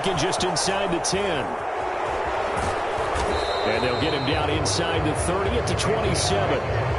taken just inside the 10. And they'll get him down inside the 30 at the 27.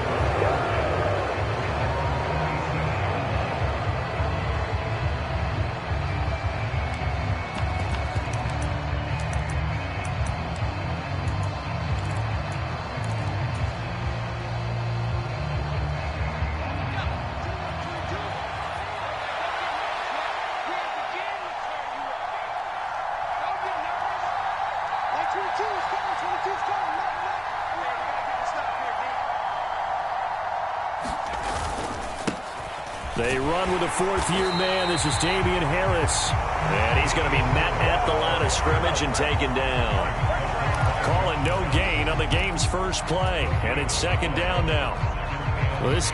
They run with a fourth-year man. This is Damian Harris. And he's going to be met at the line of scrimmage and taken down. Calling no gain on the game's first play. And it's second down now. Well, this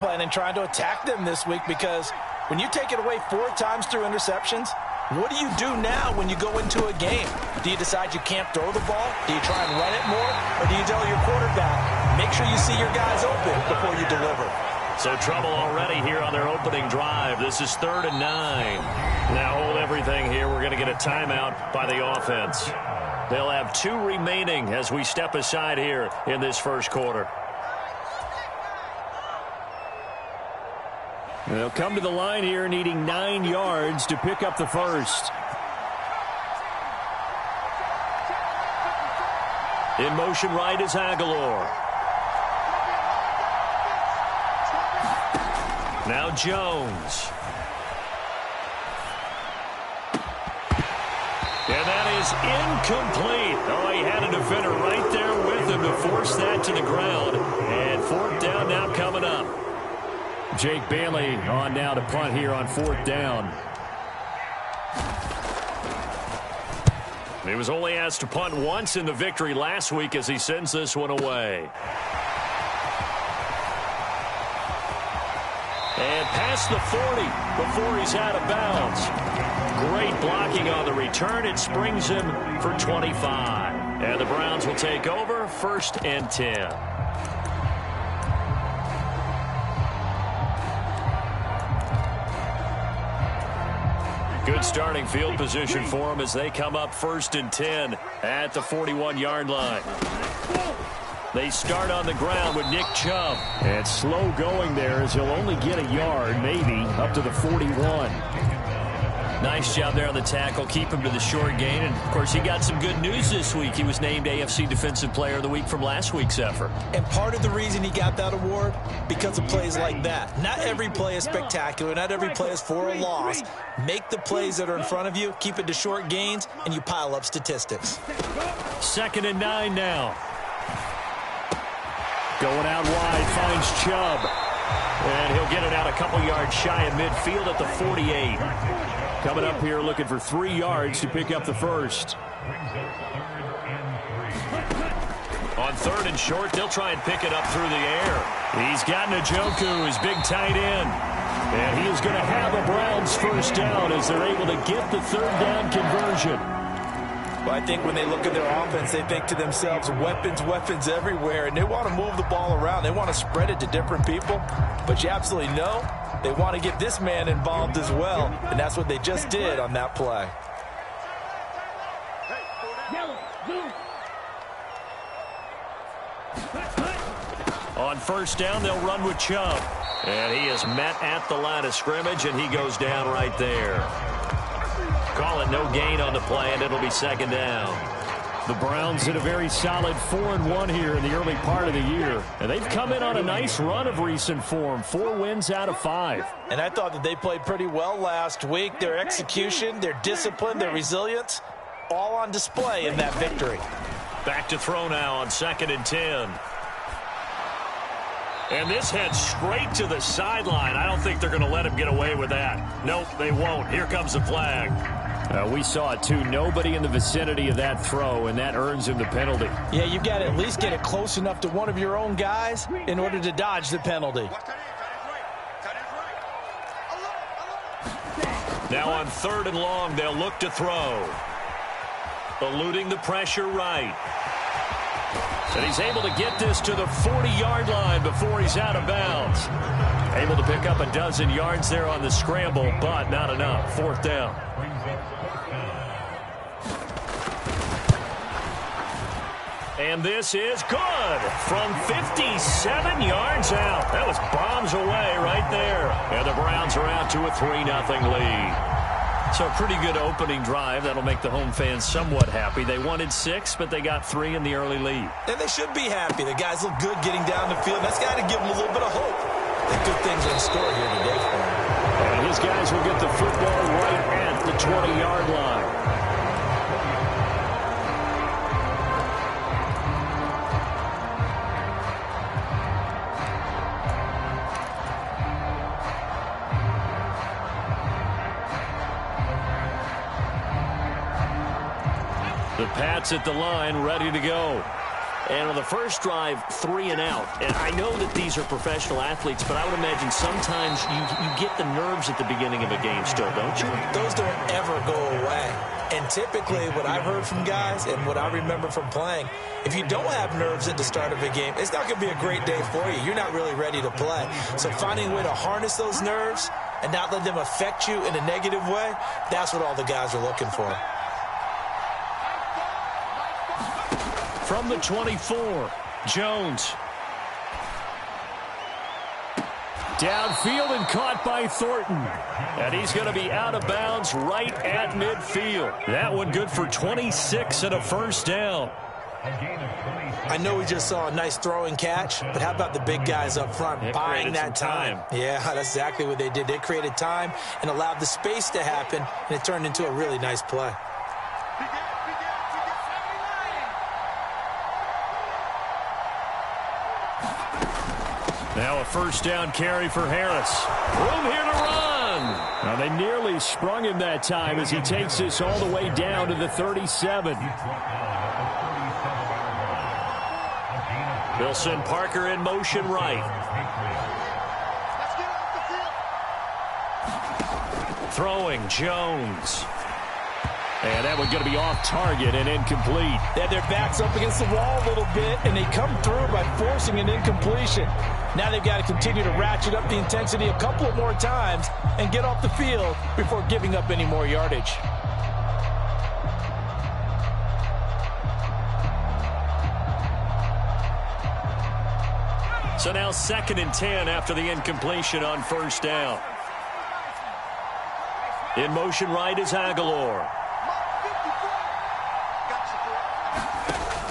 and trying to attack them this week, because when you take it away 4 times through interceptions, what do you do now when you go into a game? Do you decide you can't throw the ball? Do you try and run it more? Or do you tell your quarterback, make sure you see your guys open before you deliver? So trouble already here on their opening drive. This is 3rd and 9. Now hold everything here. We're going to get a timeout by the offense. They'll have 2 remaining as we step aside here in this first quarter. They'll come to the line here needing 9 yards to pick up the first. In motion right is Aguilar. Now Jones. And that is incomplete. Oh, he had a defender right there with him to force that to the ground. And 4th down now coming up. Jake Bailey on now to punt here on 4th down. He was only asked to punt once in the victory last week as he sends this one away. And past the 40 before he's out of bounds. Great blocking on the return. It springs him for 25. And the Browns will take over 1st and 10. Good starting field position for them as they come up 1st and 10 at the 41-yard line. They start on the ground with Nick Chubb. And slow going there as he'll only get a yard, maybe, up to the 41. Nice job there on the tackle. Keep him to the short gain. And, of course, he got some good news this week. He was named AFC Defensive Player of the Week from last week's effort. And part of the reason he got that award, because of plays like that. Not every play is spectacular. Not every play is for a loss. Make the plays that are in front of you, keep it to short gains, and you pile up statistics. 2nd and 9 now. Going out wide, finds Chubb. And he'll get it out a couple yards shy of midfield at the 48. Coming up here looking for 3 yards to pick up the first. On 3rd and short, they'll try and pick it up through the air. He's got Njoku, his big tight end. And he is going to have a Browns first down as they're able to get the 3rd down conversion. Well, I think when they look at their offense, they think to themselves, weapons, weapons everywhere, and they want to move the ball around. They want to spread it to different people, but you absolutely know they want to get this man involved as well, and that's what they just did on that play. On 1st down, they'll run with Chubb. And he is met at the line of scrimmage, and he goes down right there. Call it no gain on the play, and it'll be 2nd down. The Browns in a very solid 4-1 here in the early part of the year. And they've come in on a nice run of recent form. 4 wins out of 5. And I thought that they played pretty well last week. Their execution, their discipline, their resilience, all on display in that victory. Back to throw now on 2nd and 10. And this heads straight to the sideline. I don't think they're going to let him get away with that. Nope, they won't. Here comes the flag. We saw it, too. Nobody in the vicinity of that throw, and that earns him the penalty. Yeah, you've got to at least get it close enough to one of your own guys in order to dodge the penalty. Now on 3rd and long, they'll look to throw. Eluding the pressure right. And he's able to get this to the 40-yard line before he's out of bounds. Able to pick up a dozen yards there on the scramble, but not enough. Fourth down. And this is good from 57 yards out. That was bombs away right there. And the Browns are out to a 3-0 lead. So a pretty good opening drive. That'll make the home fans somewhat happy. They wanted 6, but they got 3 in the early lead. And they should be happy. The guys look good getting down the field. That's got to give them a little bit of hope that good things are in store here today for them. And his guys will get the football right at the 20-yard line. The Pats at the line, ready to go. And on the first drive, 3 and out. And I know that these are professional athletes, but I would imagine sometimes you get the nerves at the beginning of a game still, don't you? Those don't ever go away. And typically what I've heard from guys and what I remember from playing, if you don't have nerves at the start of a game, it's not going to be a great day for you. You're not really ready to play. So finding a way to harness those nerves and not let them affect you in a negative way, that's what all the guys are looking for. From the 24, Jones. Downfield and caught by Thornton. And he's going to be out of bounds right at midfield. That one good for 26 and a first down. I know we just saw a nice throwing catch, but how about the big guys up front buying that time? Yeah, that's exactly what they did. They created time and allowed the space to happen, and it turned into a really nice play. Now a first down carry for Harris. Room here to run. Now they nearly sprung him that time as he takes this all the way down to the 37. Wilson Parker in motion right. Throwing Jones. And that one's going to be off target and incomplete. They had their backs up against the wall a little bit, and they come through by forcing an incompletion. Now they've got to continue to ratchet up the intensity a couple of more times and get off the field before giving up any more yardage. So now 2nd and 10 after the incompletion on first down. In motion right is Aguilar.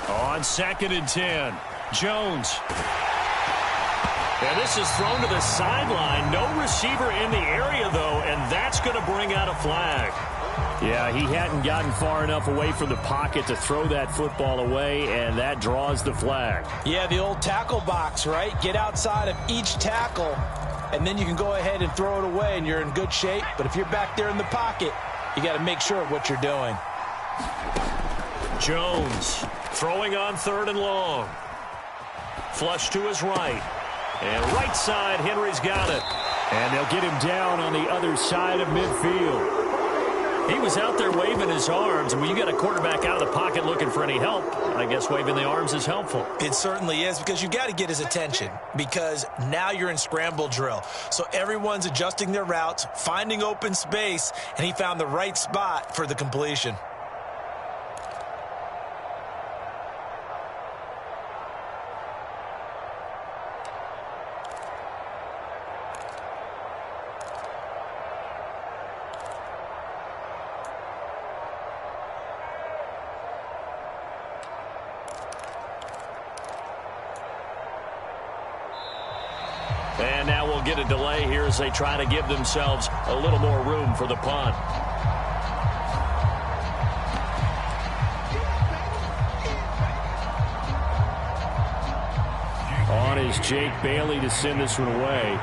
On 2nd and 10, Jones. And this is thrown to the sideline. No receiver in the area, though, and that's going to bring out a flag. Yeah, he hadn't gotten far enough away from the pocket to throw that football away, and that draws the flag. Yeah, the old tackle box, right? Get outside of each tackle, and then you can go ahead and throw it away, and you're in good shape. But if you're back there in the pocket, you got to make sure of what you're doing. Jones throwing on 3rd and long. Flush to his right. And right side, Henry's got it. And they'll get him down on the other side of midfield. He was out there waving his arms. And when you got a quarterback out of the pocket looking for any help, I guess waving the arms is helpful. It certainly is, because you got to get his attention, because now you're in scramble drill. So everyone's adjusting their routes, finding open space, and he found the right spot for the completion. And now we'll get a delay here as they try to give themselves a little more room for the punt. On is Jake Bailey to send this one away.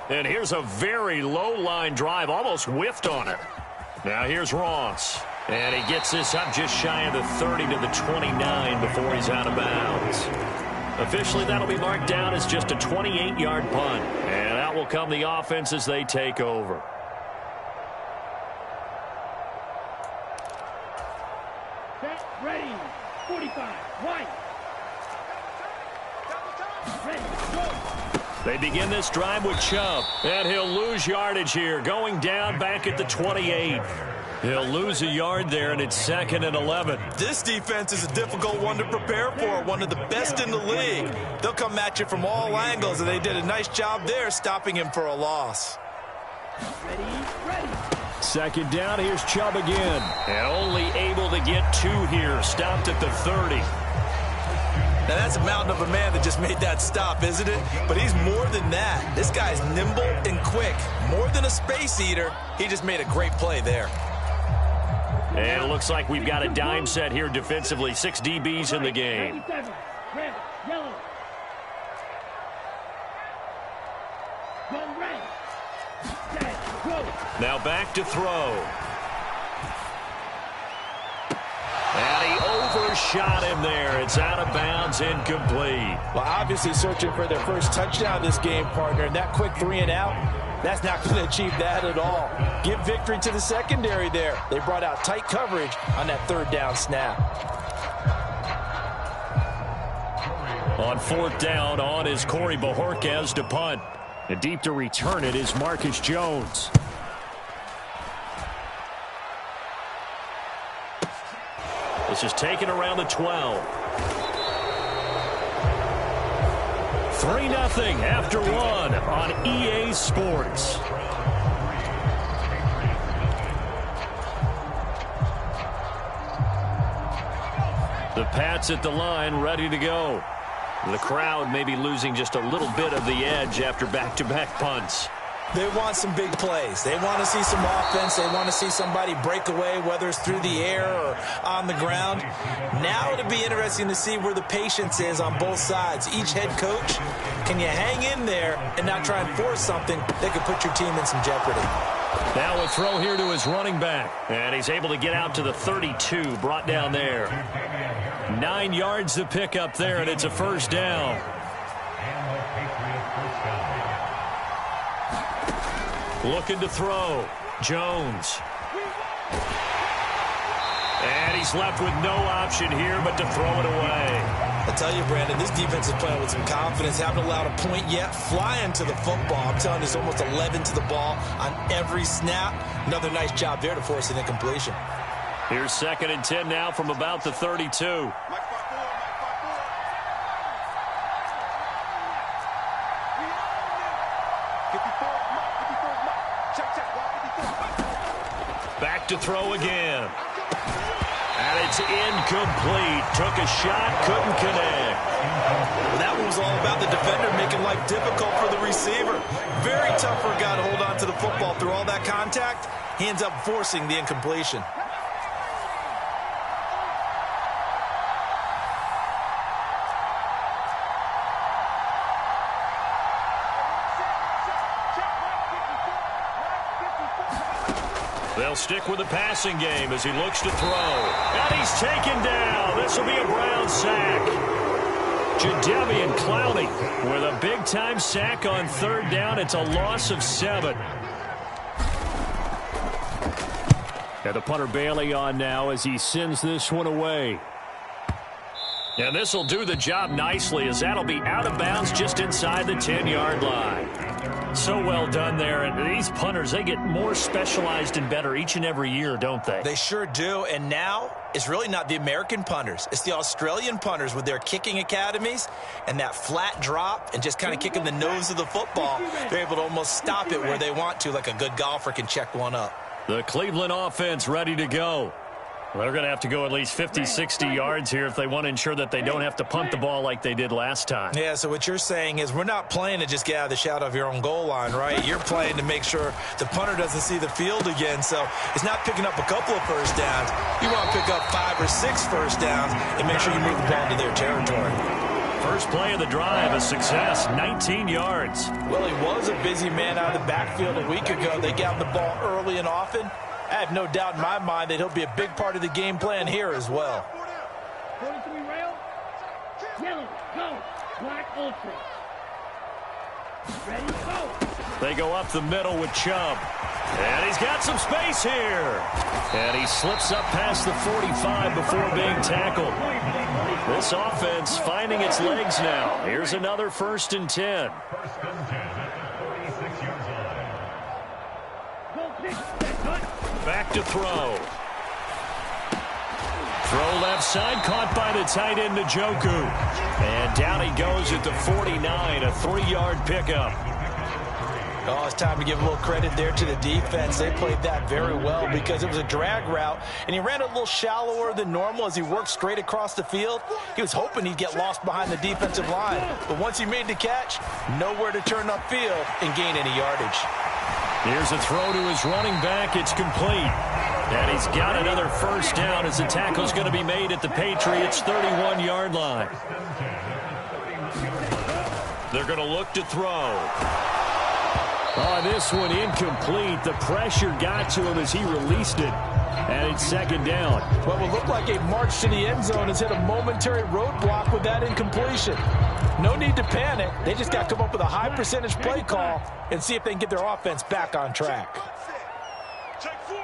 And here's a very low line drive, almost whiffed on it. Now here's Ross. And he gets this up just shy of the 30 to the 29 before he's out of bounds. Officially, that'll be marked down as just a 28-yard punt. And out will come the offense as they take over. Set, ready, 45, white. They begin this drive with Chubb, and he'll lose yardage here, going down back at the 28. He'll lose a yard there, and it's 2nd and 11. This defense is a difficult one to prepare for, one of the best in the league. They'll come at you from all angles, and they did a nice job there stopping him for a loss. Ready. 2nd down, here's Chubb again. And only able to get 2 here, stopped at the 30. Now, that's a mountain of a man that just made that stop, isn't it? But he's more than that. This guy's nimble and quick. More than a space eater, he just made a great play there. And it looks like we've got a dime set here defensively. 6 DBs in the game. Red, yellow. Go red. Set, go. Now back to throw. And he overshot him there. It's out of bounds, incomplete. Well, obviously searching for their first touchdown this game, partner. And that quick 3 and out, that's not going to achieve that at all. Give victory to the secondary there. They brought out tight coverage on that 3rd down snap. On 4th down, on is Corey Bojorquez to punt. And deep to return it is Marcus Jones. This is taken around the 12. 3-0 after 1 on EA Sports. The Pats at the line, ready to go. The crowd may be losing just a little bit of the edge after back-to-back punts. They want some big plays. They want to see some offense. They want to see somebody break away, whether it's through the air or on the ground. Now it'll be interesting to see where the patience is on both sides. Each head coach, can you hang in there and not try and force something that could put your team in some jeopardy? Now a throw here to his running back. And he's able to get out to the 32, brought down there. 9 yards to pick up there, and it's a 1st down. Looking to throw. Jones. And he's left with no option here but to throw it away. I tell you, Brandon, this defense is playing with some confidence. Haven't allowed a point yet. Flying to the football. I'm telling you, there's almost 11 to the ball on every snap. Another nice job there to force an incompletion. Here's 2nd and 10 now from about the 32. Back to throw again. And it's incomplete. Took a shot, couldn't connect. Well, that one was all about the defender making life difficult for the receiver. Very tough for a guy to hold on to the football through all that contact. He ends up forcing the incompletion. They'll stick with the passing game as he looks to throw. And he's taken down. This will be a Brown sack. Jadeveon Clowney with a big-time sack on 3rd down. It's a loss of 7. And the punter Bailey on now as he sends this one away. And this will do the job nicely as that'll be out of bounds just inside the 10-yard line. So well done there. And these punters, they get more specialized and better each and every year, don't they? They sure do. And now it's really not the American punters. It's the Australian punters with their kicking academies and that flat drop and just kind of kicking the nose of the football. They're able to almost stop it where they want to, like a good golfer can check one up. The Cleveland offense ready to go. Well, they're going to have to go at least 50, 60 yards here if they want to ensure that they don't have to punt the ball like they did last time. Yeah, so what you're saying is we're not playing to just get out of the shadow of your own goal line, right? You're playing to make sure the punter doesn't see the field again. So it's not picking up a couple of first downs. You want to pick up 5 or 6 first downs and make sure you move the ball into their territory. First play of the drive, a success, 19 yards. Well, he was a busy man out of the backfield a week ago. They got the ball early and often. I have no doubt in my mind that he'll be a big part of the game plan here as well. 43 rail. Yellow, go. Black ultra. Ready, go. They go up the middle with Chubb. And he's got some space here. And he slips up past the 45 before being tackled. This offense finding its legs now. Here's another 1st and 10. Back to throw. Throw left side, caught by the tight end, Njoku. And down he goes at the 49, a 3-yard pickup. Oh, it's time to give a little credit there to the defense. They played that very well because it was a drag route, and he ran a little shallower than normal as he worked straight across the field. He was hoping he'd get lost behind the defensive line, but once he made the catch, nowhere to turn upfield and gain any yardage. Here's a throw to his running back. It's complete. And he's got another 1st down as the tackle's going to be made at the Patriots' 31-yard line. They're going to look to throw. Oh, this one incomplete. The pressure got to him as he released it. And it's 2nd down. What will look like a march to the end zone has hit a momentary roadblock with that incompletion. No need to panic. They just got to come up with a high percentage play call and see if they can get their offense back on track.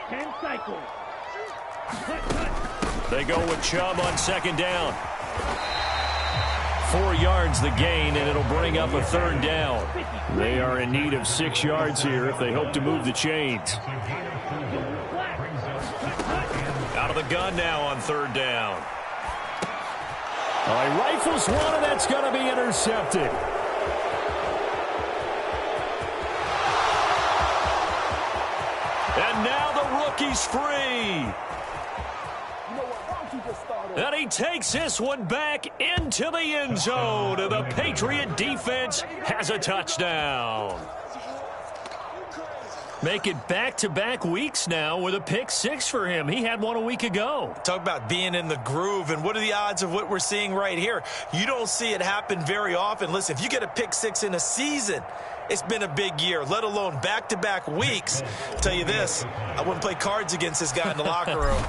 10 cycles. They go with Chubb on 2nd down. 4 yards the gain, and it'll bring up a 3rd down. They are in need of 6 yards here if they hope to move the chains. Out of the gun now on 3rd down. He rifles one, and that's going to be intercepted. And now the rookie's free. And he takes this one back into the end zone. And the Patriot defense has a touchdown. Make it back-to-back weeks now with a pick 6 for him. He had one a week ago. Talk about being in the groove, and what are the odds of what we're seeing right here? You don't see it happen very often. Listen, if you get a pick 6 in a season, it's been a big year, let alone back-to-back weeks. I'll tell you this, I wouldn't play cards against this guy in the locker room.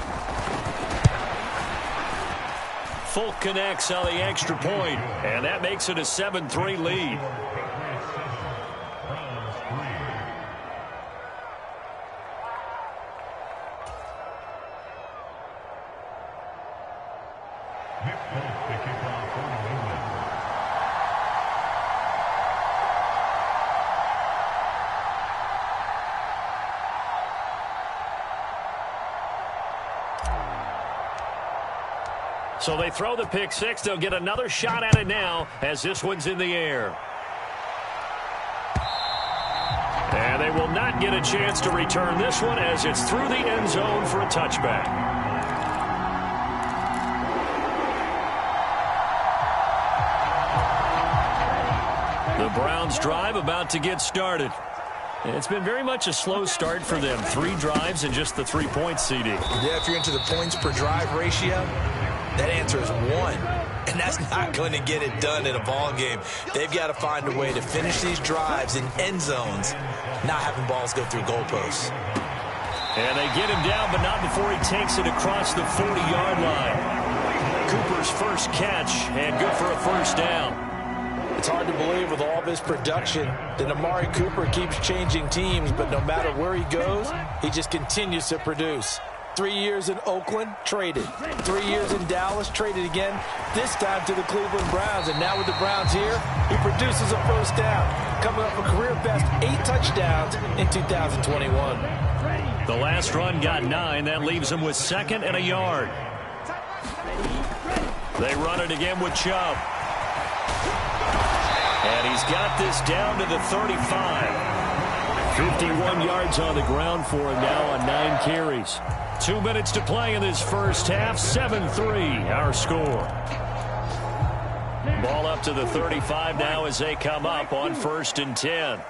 Folk connects on the extra point, and that makes it a 7-3 lead. So they throw the pick 6. They'll get another shot at it now as this one's in the air. And they will not get a chance to return this one as it's through the end zone for a touchback. The Browns drive about to get started. It's been very much a slow start for them. 3 drives and just the 3 points, CD. Yeah, if you're into the points per drive ratio, that answer is 1. And that's not going to get it done in a ball game. They've got to find a way to finish these drives in end zones, not having balls go through goalposts. And they get him down, but not before he takes it across the 40-yard line. Cooper's first catch, and good for a 1st down. It's hard to believe with all this production that Amari Cooper keeps changing teams, but no matter where he goes, he just continues to produce. 3 years in Oakland, traded. 3 years in Dallas, traded again, this time to the Cleveland Browns. And now with the Browns here, he produces a 1st down, coming up a career-best 8 touchdowns in 2021. The last run got 9. That leaves him with 2nd and a yard. They run it again with Chubb. And he's got this down to the 35. 51 yards on the ground for him now on 9 carries. 2 minutes to play in this first half. 7-3 our score. Ball up to the 35 now as they come up on 1st and 10.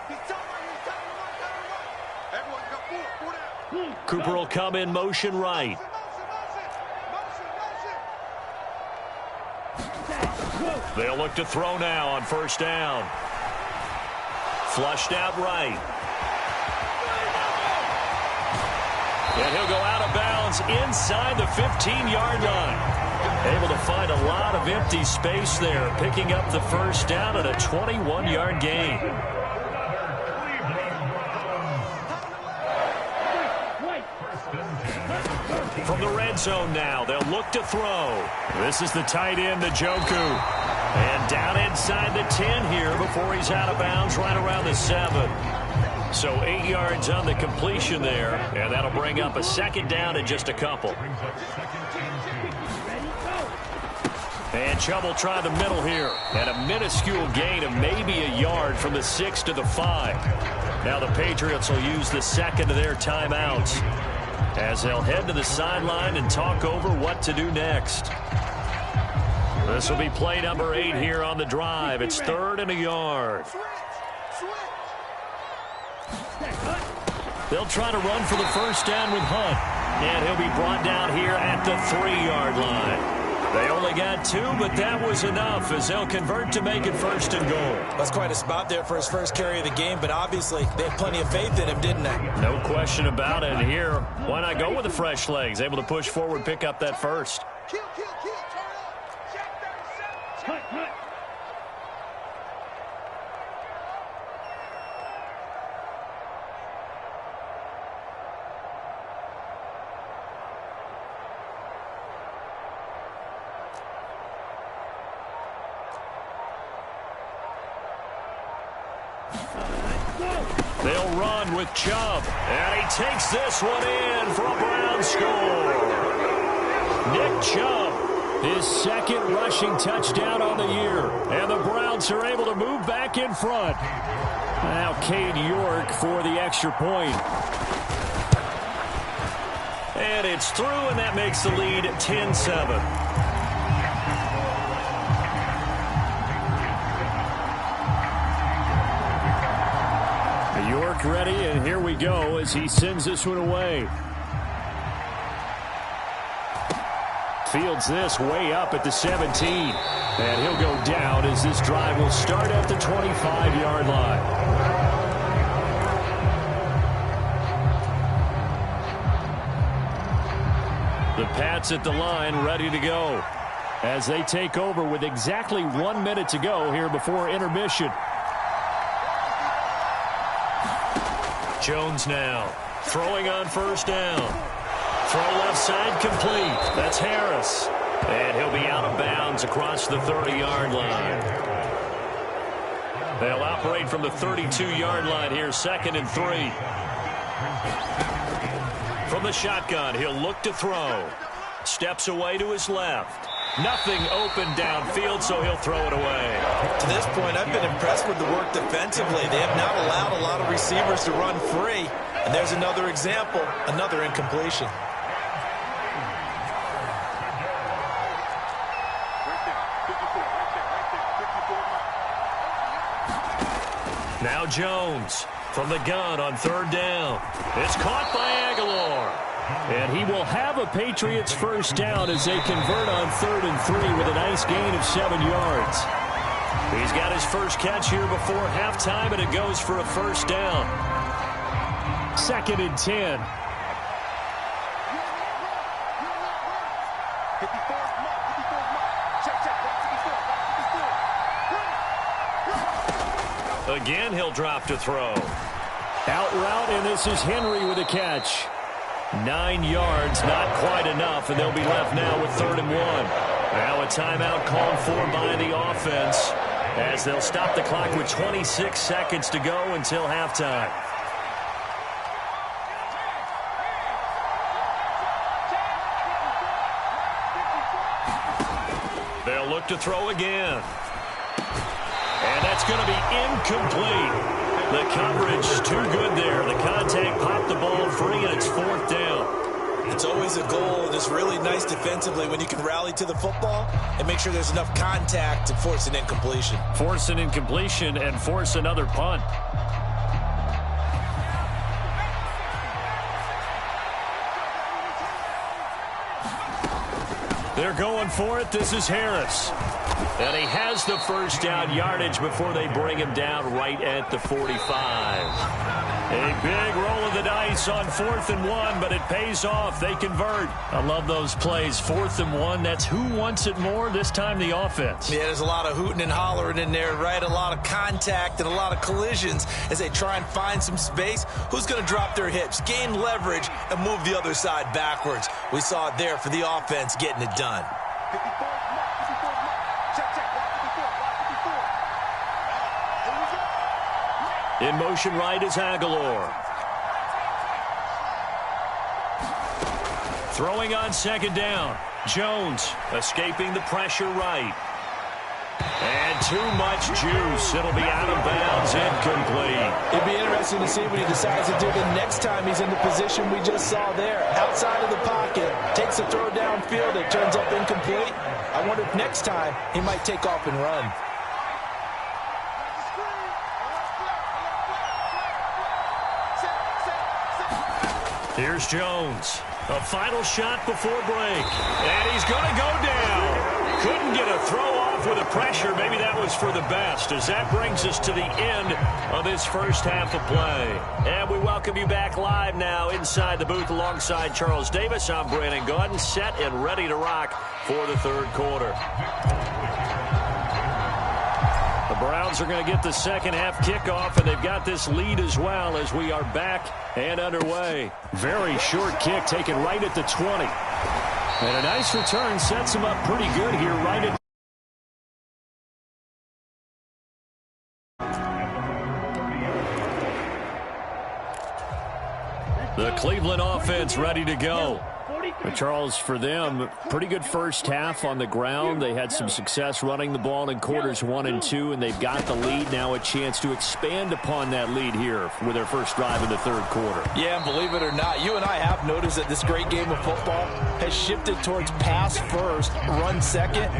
Cooper will come in motion right. They'll look to throw now on 1st down. Flushed out right. And he'll go out of bounds inside the 15-yard line. Able to find a lot of empty space there, picking up the 1st down at a 21-yard gain. from the red zone now. They'll look to throw. This is the tight end, Njoku. And down inside the 10 here before he's out of bounds right around the 7. So 8 yards on the completion there, and that'll bring up a second down in just a couple. And Chubb will try the middle here. And a minuscule gain of maybe a yard from the 6 to the 5. Now the Patriots will use the second of their timeouts as they'll head to the sideline and talk over what to do next. This will be play number 8 here on the drive. It's 3rd and a yard. They'll try to run for the first down with Hunt. And he'll be brought down here at the 3-yard line. They only got 2, but that was enough as they'll convert to make it 1st and goal. That's quite a spot there for his first carry of the game, but obviously they had plenty of faith in him, didn't they? No question about it. And here, why not go with the fresh legs? Able to push forward, pick up that first. They'll run with Chubb. And he takes this one in for a Brown score. Nick Chubb, his second rushing touchdown on the year. And the Browns are able to move back in front. Now Cade York for the extra point. And it's through, and that makes the lead 10-7. York ready, and here we go as he sends this one away. Fields this way up at the 17. And he'll go down as this drive will start at the 25-yard line. The Pats at the line ready to go as they take over with exactly 1 minute to go here before intermission. Jones now throwing on first down. Throw left side complete. That's Harris. And he'll be out of bounds across the 30-yard line. They'll operate from the 32-yard line here, 2nd and 3. From the shotgun, he'll look to throw. Steps away to his left. Nothing open downfield, so he'll throw it away. To this point, I've been impressed with the work defensively. They have not allowed a lot of receivers to run free. And there's another example, another incompletion. Now Jones from the gun on 3rd down. It's caught by Aguilar. And he will have a Patriots first down as they convert on 3rd and 3 with a nice gain of 7 yards. He's got his first catch here before halftime, and it goes for a first down. 2nd and 10. Again, he'll drop to throw. Out route, and this is Henry with a catch. 9 yards, not quite enough, and they'll be left now with 3rd and 1. Now a timeout called for by the offense as they'll stop the clock with 26 seconds to go until halftime. They'll look to throw again. And that's going to be incomplete. The coverage too good there. The contact popped the ball free, and it's 4th down. It's always a goal, and it's really nice defensively when you can rally to the football and make sure there's enough contact to force an incompletion. Force an incompletion and force another punt. They're going for it. This is Harris. And he has the first down yardage before they bring him down right at the 45. A big roll of the dice on 4th and 1, but it pays off. They convert. I love those plays. 4th and 1, that's who wants it more, this time the offense. Yeah, there's a lot of hooting and hollering in there, right? A lot of contact and a lot of collisions as they try and find some space. Who's going to drop their hips, gain leverage, and move the other side backwards? We saw it there for the offense getting it done. In motion right is Aguilar. Throwing on 2nd down. Jones escaping the pressure right. And too much juice. It'll be out of bounds, incomplete. It'd be interesting to see what he decides to do the next time he's in the position we just saw there. Outside of the pocket, takes a throw downfield, it turns up incomplete. I wonder if next time he might take off and run. Here's Jones. A final shot before break. And he's going to go down. Couldn't get a throw off with the pressure. Maybe that was for the best, as that brings us to the end of this first half of play. And we welcome you back live now inside the booth alongside Charles Davis. I'm Brandon Gaudin, set and ready to rock for the 3rd quarter. The Browns are going to get the second half kickoff, and they've got this lead as well as we are back and underway. Very short kick taken right at the 20. And a nice return sets him up pretty good here right at the Cleveland offense ready to go. But Charles, for them, pretty good first half on the ground. They had some success running the ball in quarters 1 and 2, and they've got the lead. Now a chance to expand upon that lead here with their first drive in the 3rd quarter. Yeah, and believe it or not, you and I have noticed that this great game of football has shifted towards pass first, run second.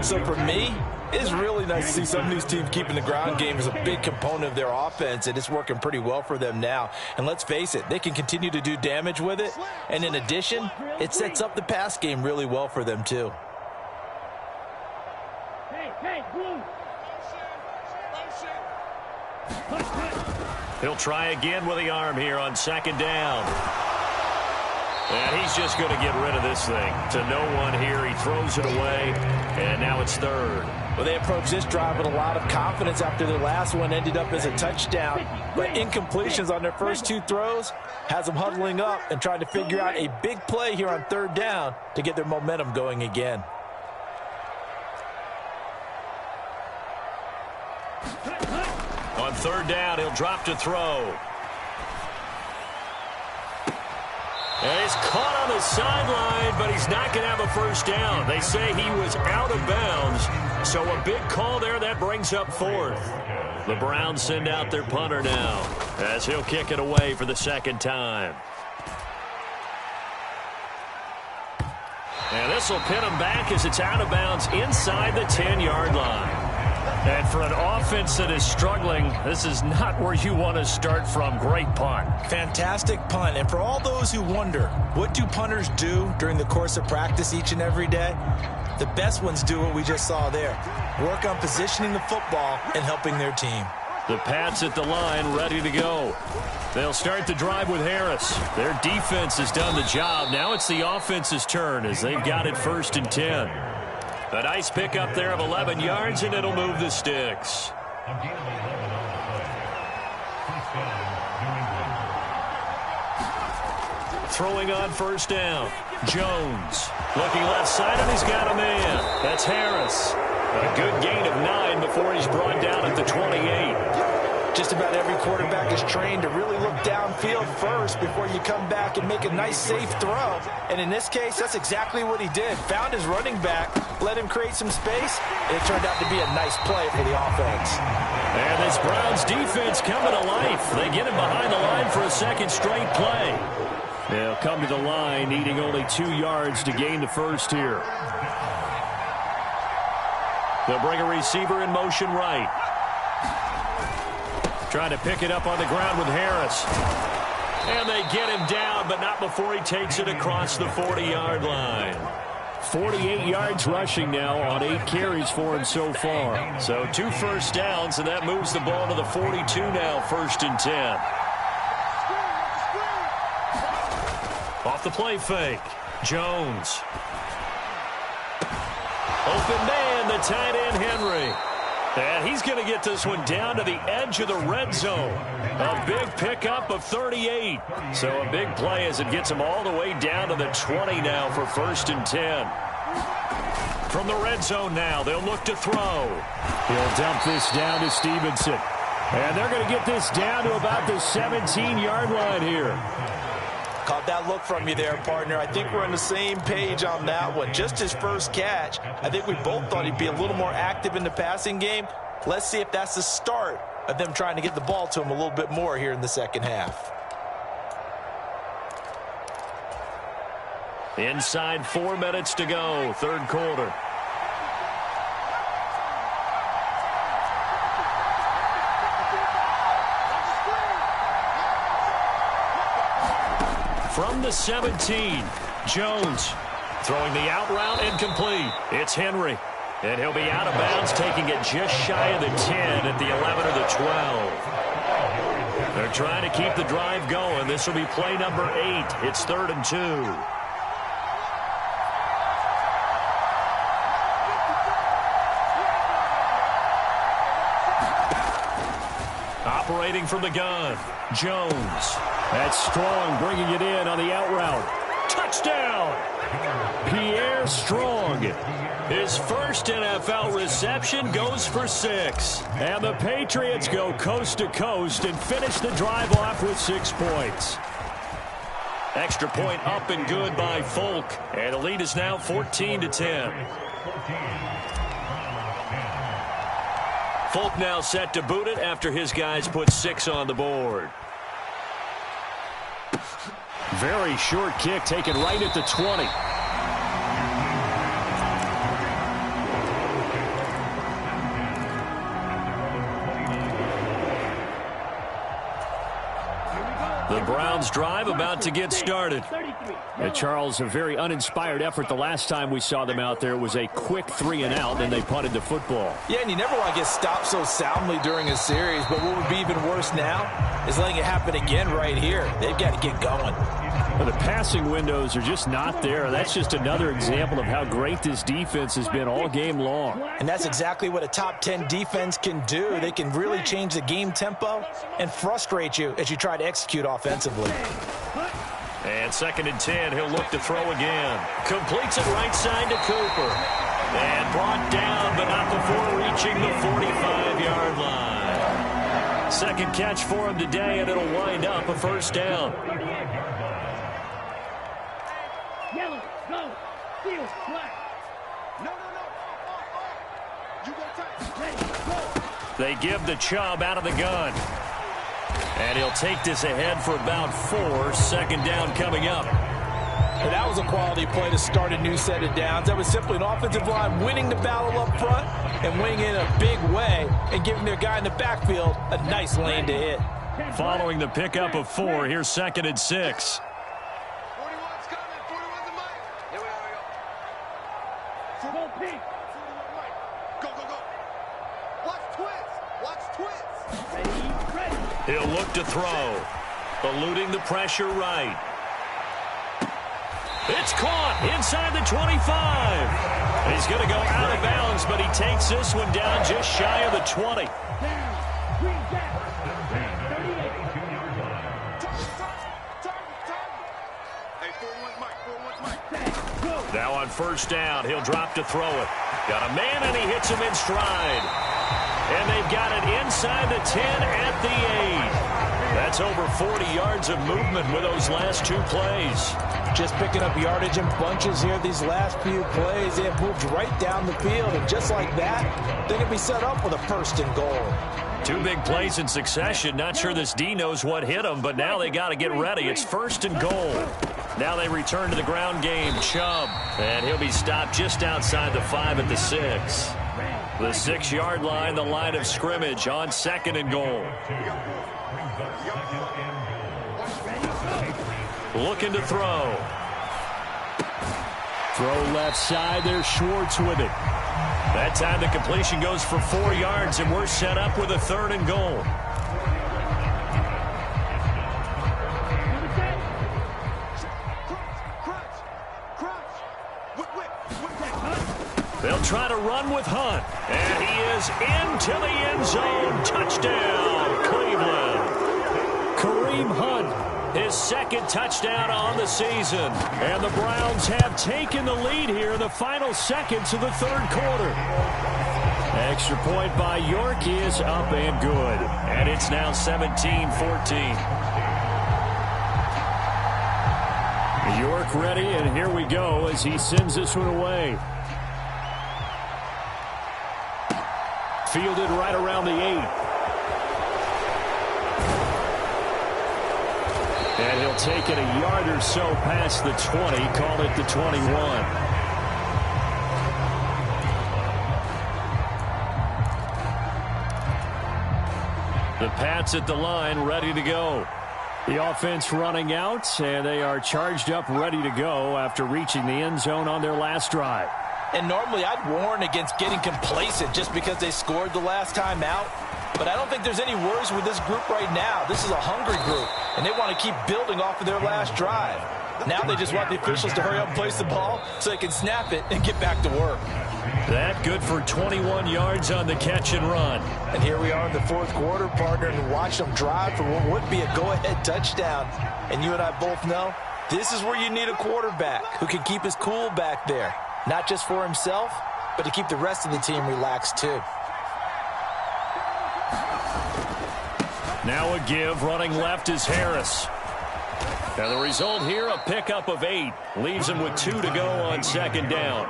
So for me, it's really nice to see some of these teams keeping the ground game as a big component of their offense, and it's working pretty well for them now. And let's face it, they can continue to do damage with it. And in addition, it sets up the pass game really well for them too. He'll try again with the arm here on 2nd down. And he's just going to get rid of this thing to no one here. He throws it away, and now it's 3rd. Well, they approached this drive with a lot of confidence after their last one ended up as a touchdown. But incompletions on their first 2 throws has them huddling up and trying to figure out a big play here on 3rd down to get their momentum going again. On 3rd down, he'll drop to throw. And he's caught on the sideline, but he's not going to have a first down. They say he was out of bounds, so a big call there. That brings up 4th. The Browns send out their punter now as he'll kick it away for the 2nd time. And this will pin him back as it's out of bounds inside the 10-yard line. And for an offense that is struggling, this is not where you want to start from. Great punt. Fantastic punt. And for all those who wonder, what do punters do during the course of practice each and every day? The best ones do what we just saw there. Work on positioning the football and helping their team. The Pats at the line ready to go. They'll start the drive with Harris. Their defense has done the job. Now it's the offense's turn as they've got it 1st and 10. A nice pickup there of 11 yards, and it'll move the sticks. Throwing on 1st down. Jones looking left side, and he's got a man. That's Harris. A good gain of 9 before he's brought down at the 28. Just about every quarterback is trained to really look downfield first before you come back and make a nice, safe throw. And in this case, that's exactly what he did. Found his running back, let him create some space, and it turned out to be a nice play for the offense. And this Browns defense coming to life. They get him behind the line for a 2nd straight play. They'll come to the line, needing only 2 yards to gain the 1st here. They'll bring a receiver in motion right. Trying to pick it up on the ground with Harris. And they get him down, but not before he takes it across the 40-yard line. 48 yards rushing now on 8 carries for him so far. So 2 first downs, and that moves the ball to the 42 now, 1st and 10. Off the play fake. Jones. Open man, the tight end, Henry. And he's going to get this one down to the edge of the red zone. A big pickup of 38. So a big play as it gets him all the way down to the 20 now for 1st and 10. From the red zone now, they'll look to throw. He'll dump this down to Stevenson. And they're going to get this down to about the 17-yard line here. Caught that look from you there, partner. I think we're on the same page on that one. Just his first catch. I think we both thought he'd be a little more active in the passing game. Let's see if that's the start of them trying to get the ball to him a little bit more here in the second half. Inside 4 minutes to go, 3rd quarter. From the 17, Jones throwing the out route incomplete. It's Henry, and he'll be out of bounds, taking it just shy of the 10 at the 11 or the 12. They're trying to keep the drive going. This will be play number 8. It's 3rd and 2. Operating from the gun, Jones. That's Strong bringing it in on the out route. Touchdown! Pierre Strong. His first NFL reception goes for 6. And the Patriots go coast to coast and finish the drive off with 6 points. Extra point up and good by Folk. And the lead is now 14-10. Folk now set to boot it after his guys put 6 on the board. Very short kick taken right at the 20. The Browns drive about to get started. Charles, a very uninspired effort the last time we saw them out there. It was a quick 3 and out, and they punted the football. Yeah, and you never want to get stopped so soundly during a series, but what would be even worse now is letting it happen again right here. They've got to get going. Well, the passing windows are just not there. That's just another example of how great this defense has been all game long. And that's exactly what a top 10 defense can do. They can really change the game tempo and frustrate you as you try to execute offensively. And 2nd and 10, he'll look to throw again. Completes it right side to Cooper. And brought down, but not before reaching the 45-yard line. 2nd catch for him today, and it'll wind up a 1st down. Yellow, go, field, flag. No. You go tight. Ready, go. They give the Chubb out of the gun. And he'll take this ahead for about 4. 2nd down coming up. And that was a quality play to start a new set of downs. That was simply an offensive line winning the battle up front and winning in a big way and giving their guy in the backfield a nice lane to hit. Following the pickup of 4, here's 2nd and 6. 41's coming. 41's a mic. Here we go. Go, Pete. 41 mic. Go. Watch twist. Ready. He'll look to throw. Eluding the pressure right. It's caught inside the 25. He's going to go out of bounds, but he takes this one down just shy of the 20. Now on 1st down, he'll drop to throw it. Got a man, and he hits him in stride. And they've got it inside the 10 at the 8. That's over 40 yards of movement with those last 2 plays. Just picking up yardage in bunches here these last few plays. They have moved right down the field, and just like that, they're going to be set up with a 1st and goal. 2 big plays in succession. Not sure this D knows what hit them, but now they got to get ready. It's 1st and goal. Now they return to the ground game. Chubb, and he'll be stopped just outside the 5 at the 6. The 6-yard line, the line of scrimmage on 2nd and goal. Looking to throw. Throw left side. There's Schwartz with it. That time the completion goes for 4 yards, and we're set up with a 3rd and goal. They'll try to run with Hunt. And he is into the end zone. Touchdown, Cleveland. Kareem Hunt, his 2nd touchdown on the season. And the Browns have taken the lead here in the final seconds of the 3rd quarter. Extra point by York is up and good. And it's now 17-14. York ready, and here we go as he sends this one away. Fielded right around the 8. And he'll take it a yard or so past the 20, call it the 21. The Pats at the line, ready to go. The offense running out, and they are charged up, ready to go after reaching the end zone on their last drive. And normally I'd warn against getting complacent just because they scored the last time out. But I don't think there's any worries with this group right now. This is a hungry group, and they want to keep building off of their last drive. Now they just want the officials to hurry up and place the ball so they can snap it and get back to work. That good for 21 yards on the catch and run. And here we are in the 4th quarter, partner, and watch them drive for what would be a go-ahead touchdown. And you and I both know this is where you need a quarterback who can keep his cool back there. Not just for himself, but to keep the rest of the team relaxed too. Now a give, running left is Harris. And the result here, a pickup of 8. Leaves him with 2 to go on 2nd down.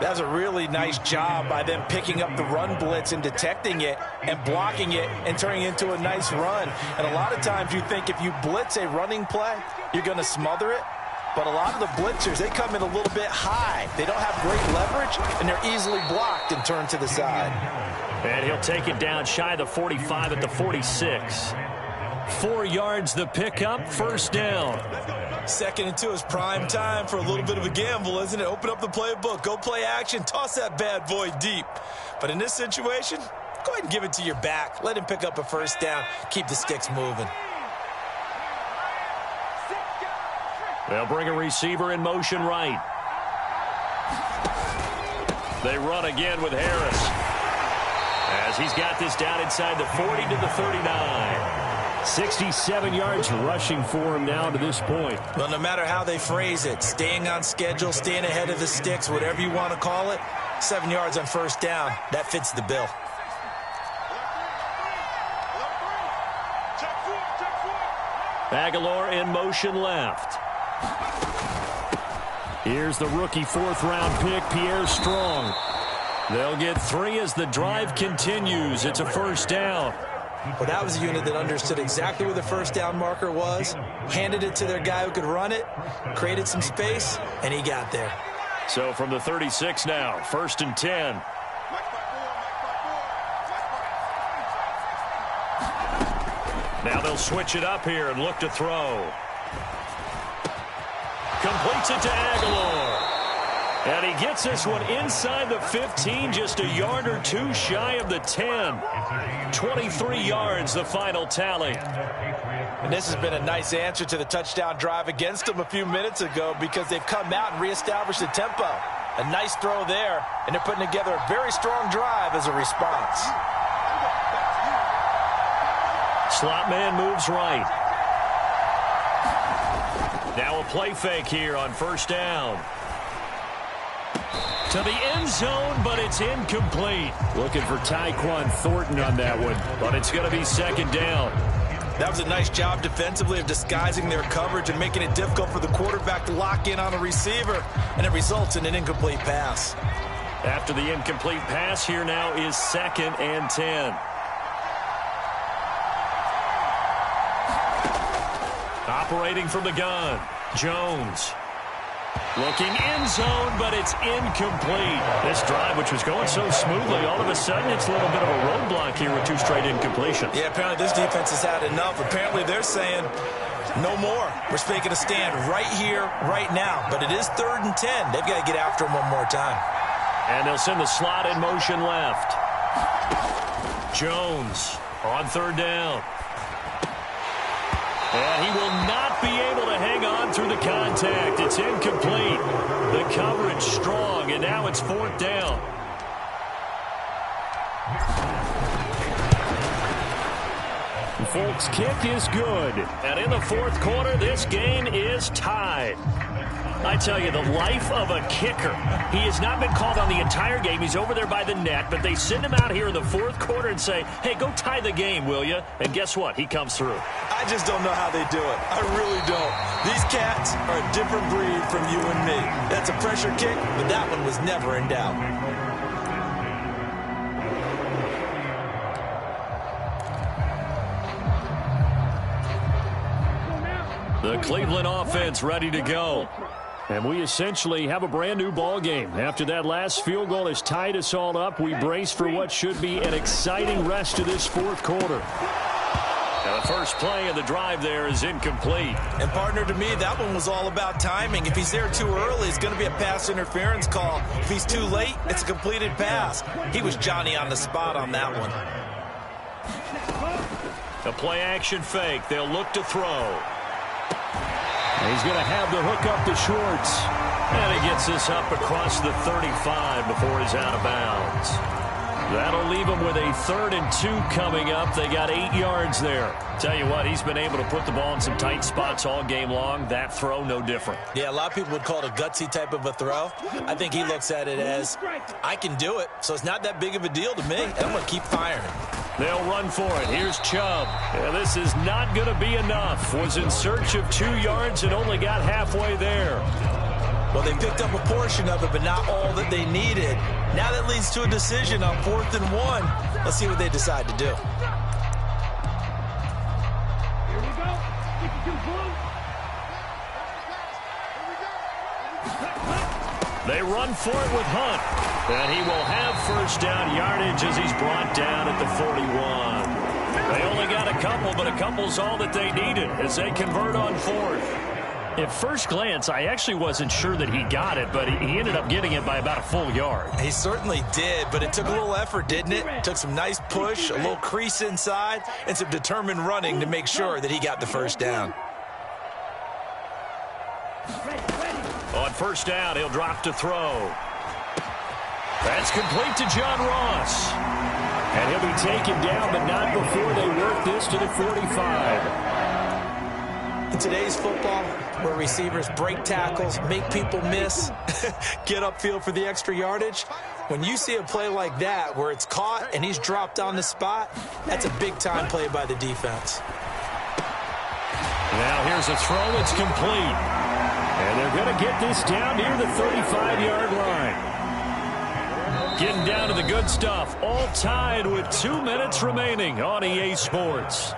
That was a really nice job by them picking up the run blitz and detecting it and blocking it and turning it into a nice run. And a lot of times you think if you blitz a running play, you're going to smother it. But a lot of the blitzers, they come in a little bit high. They don't have great leverage, and they're easily blocked and turned to the side. And he'll take it down shy of the 45 at the 46. 4 yards the pickup, 1st down. 2nd and 2 is prime time for a little bit of a gamble, isn't it? Open up the playbook, go play action, toss that bad boy deep. But in this situation, go ahead and give it to your back. Let him pick up a 1st down, keep the sticks moving. They'll bring a receiver in motion right. They run again with Harris, as he's got this down inside the 40 to the 39. 67 yards rushing for him now to this point. Well, no matter how they phrase it, staying on schedule, staying ahead of the sticks, whatever you want to call it, 7 yards on 1st down, that fits the bill. Aguilar in motion left. Here's the rookie 4th-round pick, Pierre Strong. They'll get 3 as the drive continues. It's a 1st down. Well, that was a unit that understood exactly where the 1st down marker was, handed it to their guy who could run it, created some space, and he got there. So from the 36 now, 1st and 10. Now they'll switch it up here and look to throw. Completes it to Aguilar. And he gets this one inside the 15, just a yard or 2 shy of the 10. 23 yards, the final tally. And this has been a nice answer to the touchdown drive against them a few minutes ago because they've come out and reestablished the tempo. A nice throw there, and they're putting together a very strong drive as a response. Slot man moves right. Now a play fake here on 1st down. To the end zone, but it's incomplete. Looking for Tyquan Thornton on that one, but it's going to be 2nd down. That was a nice job defensively of disguising their coverage and making it difficult for the quarterback to lock in on a receiver, and it results in an incomplete pass. After the incomplete pass, here now is 2nd and 10. Operating from the gun, Jones. Looking end zone, but it's incomplete. This drive, which was going so smoothly, all of a sudden it's a little bit of a roadblock here with 2 straight incompletions. Yeah, apparently this defense has had enough. Apparently they're saying, No more. We're making a stand right here, right now. But it is 3rd and 10. They've got to get after him one more time. And they'll send the slot in motion left. Jones on 3rd down. And he will not be able to hang on through the contact. It's incomplete. The coverage strong, and now it's 4th down. Folks, kick is good. And in the 4th quarter, this game is tied. I tell you, the life of a kicker. He has not been called on the entire game. He's over there by the net, but they send him out here in the 4th quarter and say, hey, go tie the game, will you? And guess what? He comes through. I just don't know how they do it. I really don't. These cats are a different breed from you and me. That's a pressure kick, but that one was never in doubt. The Cleveland offense ready to go. And we essentially have a brand new ball game. After that last field goal has tied us all up, we brace for what should be an exciting rest of this 4th quarter. Now the first play of the drive there is incomplete. And partner, to me, that one was all about timing. If he's there too early, it's going to be a pass interference call. If he's too late, it's a completed pass. He was Johnny on the spot on that one. A play action fake. They'll look to throw. He's going to have the hook up to Schwartz. And he gets this up across the 35 before he's out of bounds. That'll leave him with a 3rd and 2 coming up. They got 8 yards there. Tell you what, he's been able to put the ball in some tight spots all game long. That throw, no different. Yeah, a lot of people would call it a gutsy type of a throw. I think he looks at it as, I can do it, so it's not that big of a deal to me. And I'm going to keep firing. They'll run for it. Here's Chubb. Yeah, this is not going to be enough. Was in search of 2 yards and only got halfway there. Well, they picked up a portion of it, but not all that they needed. Now that leads to a decision on 4th and 1. Let's see what they decide to do. Here we go. 52 blue. They run for it with Hunt. And he will have 1st down yardage as he's brought down at the 41. They only got a couple, but a couple's all that they needed as they convert on 4th. At first glance, I actually wasn't sure that he got it, but he ended up getting it by about a full yard. He certainly did, but it took a little effort, didn't it? Took some nice push, a little crease inside, and some determined running to make sure that he got the 1st down. On 1st down, he'll drop to throw. That's complete to John Ross. And he'll be taken down, but not before they work this to the 45. In today's football, where receivers break tackles, make people miss, get upfield for the extra yardage, when you see a play like that where it's caught and he's dropped on the spot, that's a big-time play by the defense. Now here's a throw. It's complete. And they're going to get this down near the 35-yard line. Getting down to the good stuff. All tied with 2 minutes remaining on EA Sports.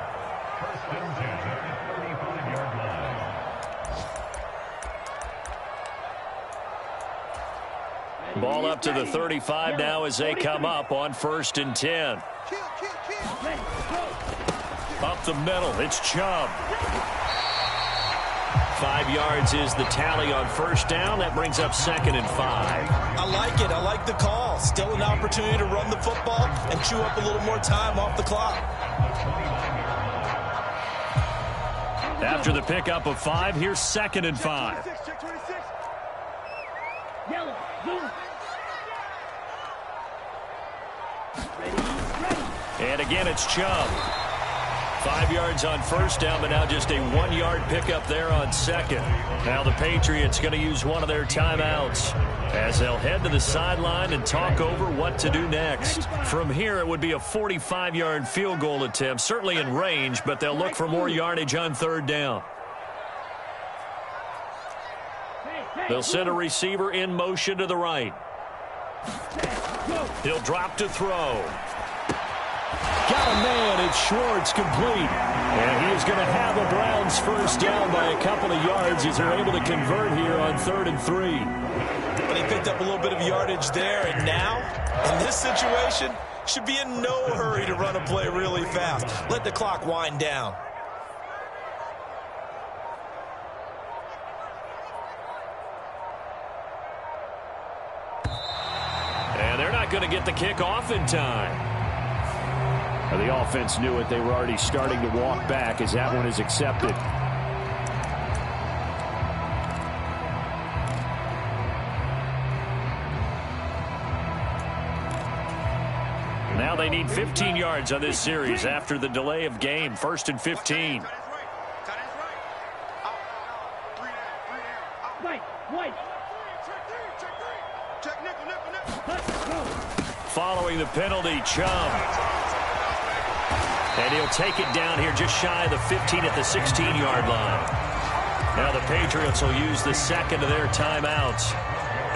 Ball up to the 35 now as they come up on 1st and 10. Up the middle, it's Chubb. 5 yards is the tally on 1st down. That brings up 2nd and 5. I like it. I like the call. Still an opportunity to run the football and chew up a little more time off the clock. After the pickup of 5, here's 2nd and 5. And again, it's Chubb. 5 yards on 1st down, but now just a 1-yard pickup there on 2nd. Now the Patriots going to use one of their timeouts as they'll head to the sideline and talk over what to do next. From here, it would be a 45-yard field goal attempt, certainly in range, but they'll look for more yardage on 3rd down. They'll send a receiver in motion to the right. He'll drop to throw. Got a man. It's Schwartz, complete. And he is going to have a Browns 1st down by a couple of yards as they're able to convert here on 3rd and 3. But he picked up a little bit of yardage there, and now, in this situation, should be in no hurry to run a play really fast. Let the clock wind down. not going to get the kick off in time. Well, the offense knew it. They were already starting to walk back as that one is accepted. Now they need 15 yards on this series after the delay of game. 1st and 15. Following the penalty, Chubb. And he'll take it down here just shy of the 15 at the 16-yard line. Now the Patriots will use the second of their timeouts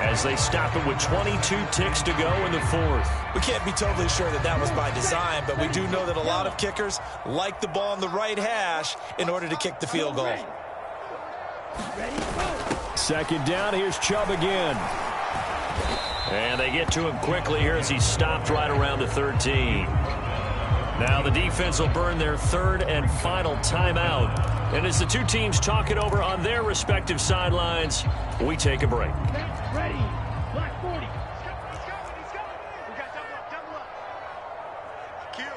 as they stop it with 22 ticks to go in the 4th. We can't be totally sure that that was by design, but we do know that a lot of kickers like the ball on the right hash in order to kick the field goal. Second down, here's Chubb again. And they get to him quickly here as he stopped right around the 13. Now the defense will burn their 3rd and final timeout. And as the two teams talk it over on their respective sidelines, we take a break. Ready. Black 40. He's coming. We got double up. Kill.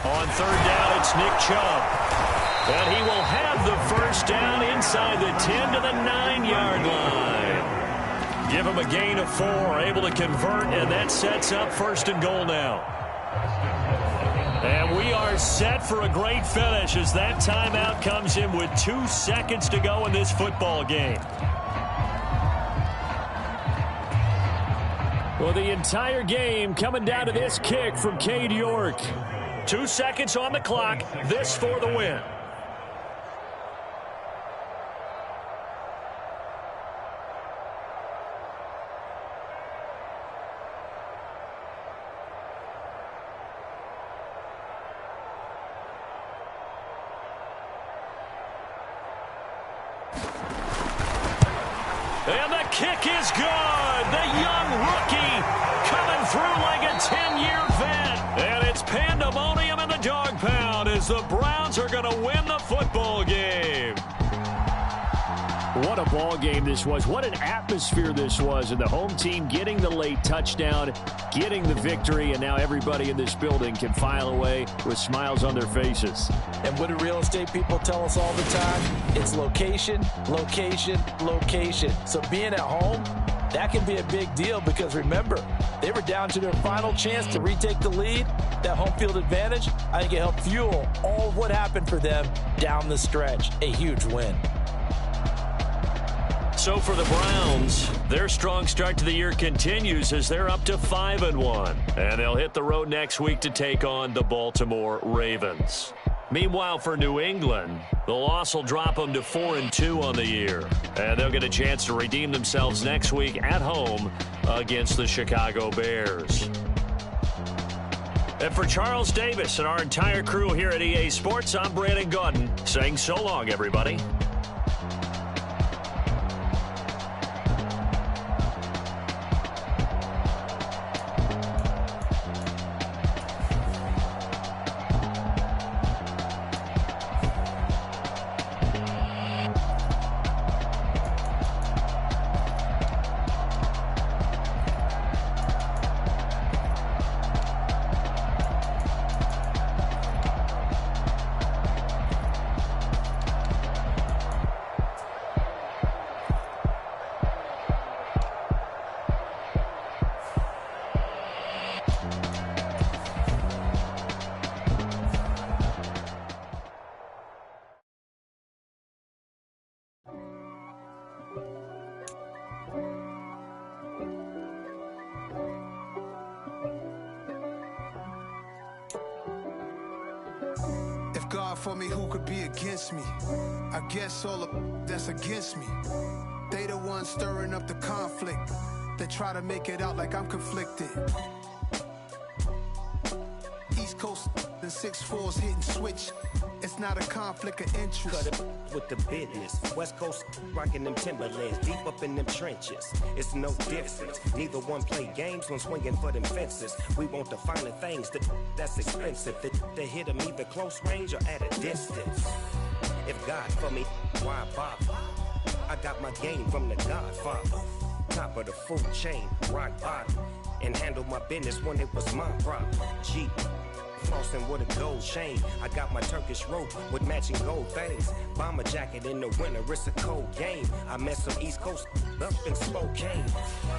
On 3rd down, it's Nick Chubb. And he will have the first down inside the 10 to the 9-yard line. Give him a gain of 4, able to convert, and that sets up 1st and goal now. And we are set for a great finish as that timeout comes in with 2 seconds to go in this football game. Well, the entire game coming down to this kick from Cade York. 2 seconds on the clock. This for the win. And the kick is good. The young rookie coming through like a 10-year vet. And it's pandemonium in the dog pound as the Browns are going to win the football game. What a ball game this was. What an atmosphere this was. And the home team getting the late touchdown, getting the victory, and now everybody in this building can file away with smiles on their faces. And what do real estate people tell us all the time? It's location, location, location. So being at home, that can be a big deal because remember, they were down to their final chance to retake the lead. That home field advantage, I think it helped fuel all of what happened for them down the stretch. A huge win. So for the Browns, their strong start to the year continues as they're up to 5-1. And they'll hit the road next week to take on the Baltimore Ravens. Meanwhile, for New England, the loss will drop them to 4-2 on the year. And they'll get a chance to redeem themselves next week at home against the Chicago Bears. And for Charles Davis and our entire crew here at EA Sports, I'm Brandon Gaudin saying so long, everybody. God for me, who could be against me? I guess all of that's against me. They the ones stirring up the conflict. They try to make it out like I'm conflicted. East Coast and 6'4's hitting switch. It's not a conflict of interest. Cut it with the business. West Coast rocking them Timberlands, deep up in them trenches. It's no difference. Neither one play games when swinging for them fences. We want the finer things that's expensive. That hit them either close range or at a distance. If God for me, why bother? I got my game from the Godfather. top of the food chain, rock bottom, and handle my business when it was my problem. G. Flossing with a gold chain. I got my Turkish rope with matching gold things. Bomber jacket in the winter, it's a cold game. I met some East Coast up in Spokane.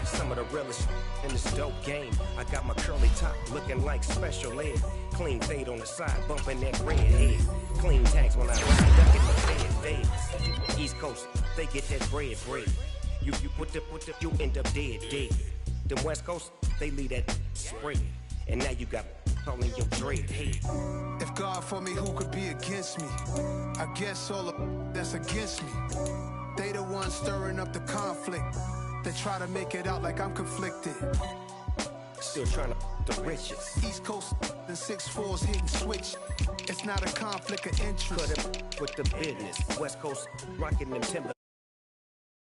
Some of the realest in this dope game. I got my curly top looking like special ed. Clean fade on the side, bumping that red head. Clean tags when I ride up in the feds. East Coast, they get that bread. You you end up dead. The West Coast, they leave that spread. And now you got calling your dread head. If God for me, who could be against me? I guess all the that's against me. They the ones stirring up the conflict. They try to make it out like I'm conflicted. Still trying to the riches. East Coast and 6'4's hitting switch. It's not a conflict of interest. Cut it with the business. West Coast rocking them timber.